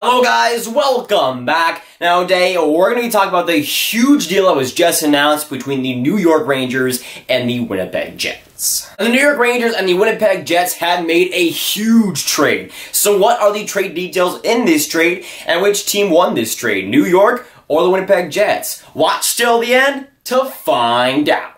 Hello guys, welcome back. Now today, we're going to be talking about the huge deal that was just announced between the New York Rangers and the Winnipeg Jets. The New York Rangers and the Winnipeg Jets had made a huge trade. So what are the trade details in this trade, and which team won this trade, New York or the Winnipeg Jets? Watch till the end to find out.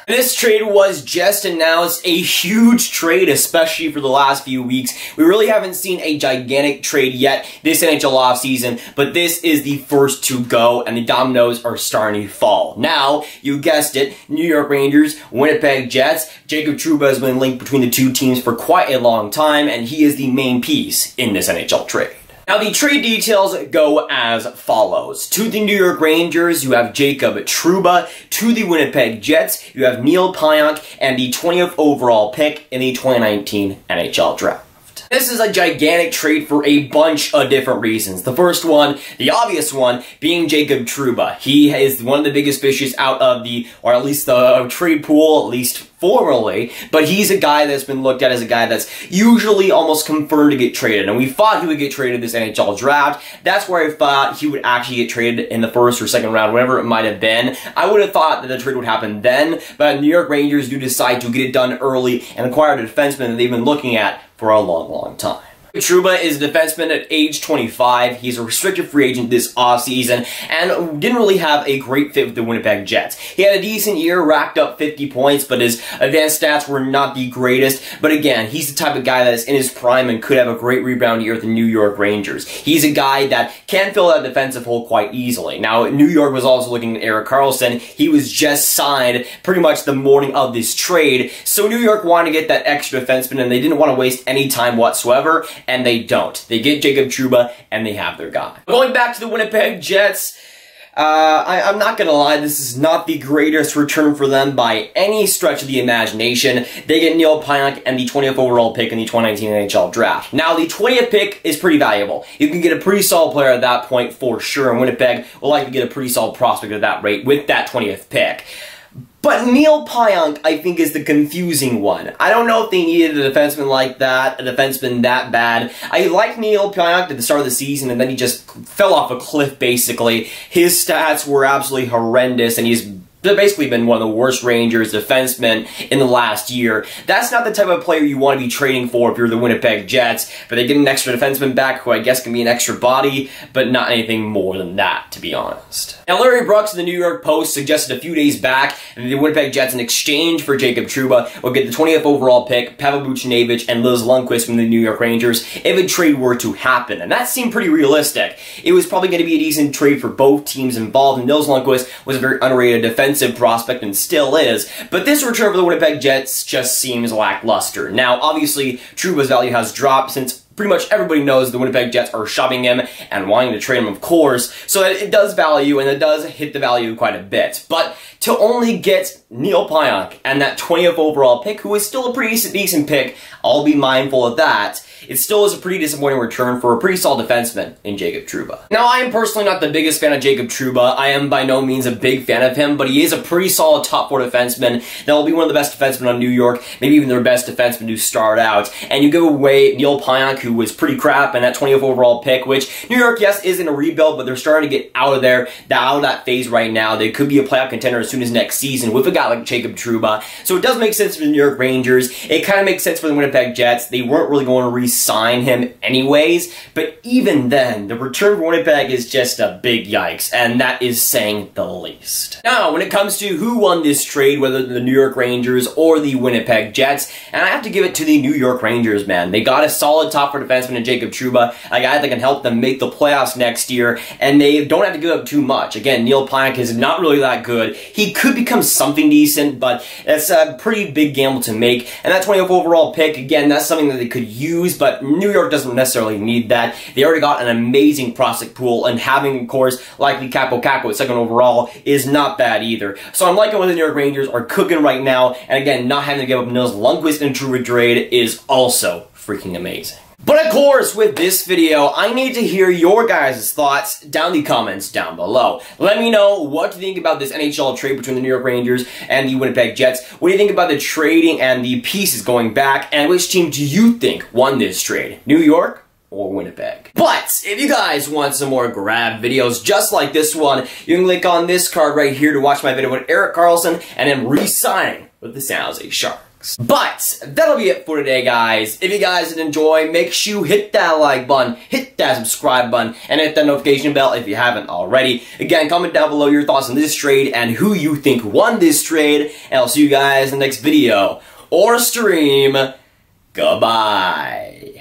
This trade was just announced, a huge trade, especially for the last few weeks. We really haven't seen a gigantic trade yet this NHL offseason, but this is the first to go, and the dominoes are starting to fall. Now, you guessed it, New York Rangers, Winnipeg Jets. Jacob Trouba has been linked between the two teams for quite a long time, and he is the main piece in this NHL trade. Now, the trade details go as follows. To the New York Rangers, you have Jacob Trouba. To the Winnipeg Jets, you have Neal Pionk and the 20th overall pick in the 2019 NHL Draft. This is a gigantic trade for a bunch of different reasons. The first one, the obvious one, being Jacob Trouba. He is one of the biggest fishes out of the, or at least the trade pool, at least formerly, but he's a guy that's been looked at as a guy that's usually almost confirmed to get traded, and we thought he would get traded this NHL draft. That's where I thought he would actually get traded in the first or second round, whatever it might have been. I would have thought that the trade would happen then, but New York Rangers do decide to get it done early and acquire a defenseman that they've been looking at for a long time. Trouba is a defenseman at age 25. He's a restricted free agent this offseason and didn't really have a great fit with the Winnipeg Jets. He had a decent year, racked up 50 points, but his advanced stats were not the greatest. But again, he's the type of guy that is in his prime and could have a great rebound year with the New York Rangers. He's a guy that can fill that defensive hole quite easily. Now, New York was also looking at Erik Karlsson. He was just signed pretty much the morning of this trade, so New York wanted to get that extra defenseman, and they didn't want to waste any time whatsoever. And they don't. They get Jacob Trouba, and they have their guy. Going back to the Winnipeg Jets, I'm not gonna lie, this is not the greatest return for them by any stretch of the imagination. They get Neal Pionk and the 20th overall pick in the 2019 NHL Draft. Now, the 20th pick is pretty valuable. You can get a pretty solid player at that point for sure, and Winnipeg will likely get a pretty solid prospect at that rate with that 20th pick. But Neal Pionk, I think, is the confusing one. I don't know if they needed a defenseman like that, a defenseman that bad. I liked Neal Pionk at the start of the season, and then he just fell off a cliff, basically. His stats were absolutely horrendous, and he's basically been one of the worst Rangers defensemen in the last year. That's not the type of player you want to be trading for if you're the Winnipeg Jets, but they get an extra defenseman back who I guess can be an extra body, but not anything more than that, to be honest. Now, Larry Brooks of the New York Post suggested a few days back that the Winnipeg Jets, in exchange for Jacob Trouba, will get the 20th overall pick, Pavel Buchnevich, and Liz Lundqvist from the New York Rangers if a trade were to happen, and that seemed pretty realistic. It was probably going to be a decent trade for both teams involved, and Liz Lundqvist was a very underrated defensive prospect and still is, but this return for the Winnipeg Jets just seems lackluster. Now, obviously, Trouba's value has dropped since pretty much everybody knows the Winnipeg Jets are shopping him and wanting to trade him, of course, so it does value, and it does hit the value quite a bit. But to only get Neal Pionk and that 20th overall pick, who is still a pretty decent pick, I'll be mindful of that, it still is a pretty disappointing return for a pretty solid defenseman in Jacob Trouba. Now, I am personally not the biggest fan of Jacob Trouba. I am by no means a big fan of him, but he is a pretty solid top four defenseman that will be one of the best defensemen on New York, maybe even their best defenseman to start out. And you give away Neal Pionk, who was pretty crap, and that 20th overall pick, which New York, yes, is in a rebuild, but they're starting to get out of there, out of that phase right now. They could be a playoff contender as soon as next season with a guy like Jacob Trouba. So it does make sense for the New York Rangers. It kind of makes sense for the Winnipeg Jets. They weren't really going to re-sign him anyways, but even then, the return for Winnipeg is just a big yikes, and that is saying the least. Now, when it comes to who won this trade, whether the New York Rangers or the Winnipeg Jets, and I have to give it to the New York Rangers, man. They got a solid top four defenseman in Jacob Trouba, a guy that can help them make the playoffs next year, and they don't have to give up too much. Again, Neal Pionk is not really that good. He could become something decent, but it's a pretty big gamble to make, and that 20th overall pick, again, that's something that they could use, but New York doesn't necessarily need that. They already got an amazing prospect pool, and having, of course, likely Capo at second overall is not bad either. So I'm liking what the New York Rangers are cooking right now, and again, not having to give up Nils Lundqvist and Trouba trade is also freaking amazing. But of course, with this video, I need to hear your guys' thoughts down in the comments down below. Let me know what you think about this NHL trade between the New York Rangers and the Winnipeg Jets. What do you think about the trading and the pieces going back? And which team do you think won this trade? New York or Winnipeg. But if you guys want some more Grav videos just like this one, you can click on this card right here to watch my video with Eric Carlson and him re-signing with the San Jose Sharks. But that'll be it for today, guys. If you guys did enjoy, make sure you hit that like button, hit that subscribe button, and hit that notification bell if you haven't already. Again, comment down below your thoughts on this trade and who you think won this trade, and I'll see you guys in the next video or stream. Goodbye.